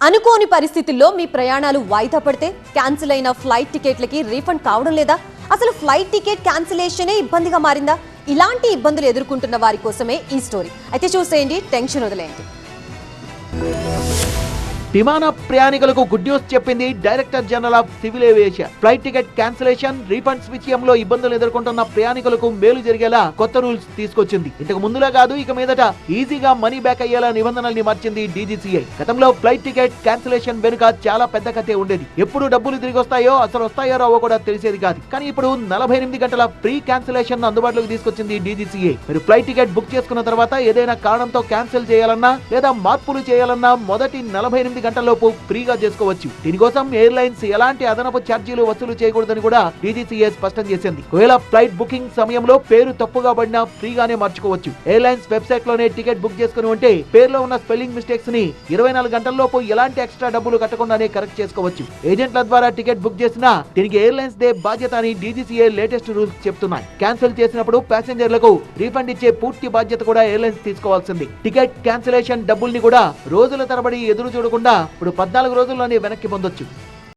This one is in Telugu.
అనుకోని పరిస్థితుల్లో మీ ప్రయాణాలు వాయిదా పడితే క్యాన్సిల్ అయిన ఫ్లైట్ టికెట్లకి రీఫండ్ కావడం లేదా? అసలు ఫ్లైట్ టికెట్ క్యాన్సిలేషనే ఇబ్బందిగా మారిందా? ఇలాంటి ఇబ్బందులు ఎదుర్కొంటున్న వారి కోసమే ఈ స్టోరీ. అయితే చూసేయండి, టెన్షన్ వదిలేయండి. విమాన ప్రయాణికులకు గుడ్ న్యూస్ చెప్పింది director general of civil aviation. Flight ticket cancellation, refunds విషయంలో ఇబ్బందులు ఎదుర్కొంటున్న ప్రయాణికులకు మేలు జరిగేలా కొత్త రూల్స్ తీసుకొచ్చింది. ఇంతకు ముందులా కాదు, ఇక మీదట ఈజీగా మనీ బ్యాక్ అయ్యేలా నిబంధనల్ని మార్చింది DGCA. గతంలో ఫ్లైట్ టికెట్ క్యాన్సిలేషన్ వెనుక చాలా పెద్ద కథే ఉండేది. ఎప్పుడు డబ్బులు తిరిగి వస్తాయో, అసలు వస్తాయో రావో కూడా తెలిసేది కాదు. కానీ ఇప్పుడు 48 గంటల ప్రీ క్యాన్సిలేషన్ అందుబాటులోకి తీసుకొచ్చింది DGCA. మీరు ఫ్లైట్ టికెట్ బుక్ చేసుకున్న తర్వాత ఏదైనా కారణంతో క్యాన్సిల్ చేయాలన్నా లేదా మార్పులు చేయాలన్నా మొదటి 48 గంటల్లోపు ఫ్రీగా చేసుకోవచ్చు. దీనికోసం ఎయిర్లైన్స్ ఎలాంటి అదనపు ఛార్జీలు వసూలు చేయకూడదని కూడా DGCA స్పష్టం చేసింది. ఒకవేళ ఫ్లైట్ బుకింగ్ సమయంలో పేరు తప్పుగా పడినా ఫ్రీగానే మార్చుకోవచ్చు. ఎయిర్లైన్స్ వెబ్సైట్ లోనే టికెట్ బుక్ చేసుకుని ఉంటే పేరులో ఉన్న స్పెల్లింగ్ మిస్టేక్స్ ని 24 గంటల్లోపు ఎలాంటి ఎక్స్ట్రా డబ్బులు కట్టకుండానే కరెక్ట్ చేసుకోవచ్చు. ఏజెంట్ల ద్వారా టికెట్ బుక్ చేసినా దీనికి ఎయిర్లైన్స్ దే బాధ్యత అని DGCA లేటెస్ట్ రూల్స్ చెప్తున్నాయి. క్యాన్సిల్ చేసినప్పుడు ప్యాసింజర్లకు రీఫండ్ ఇచ్చే పూర్తి బాధ్యత కూడా ఎయిర్లైన్స్ తీసుకోవాల్సింది. టికెట్ క్యాన్సిలేషన్ డబ్బుల్ని కూడా రోజుల తరబడి ఎదురు చూడకుండా ఇప్పుడు 14 రోజుల్లోనే వెనక్కి పొందొచ్చు.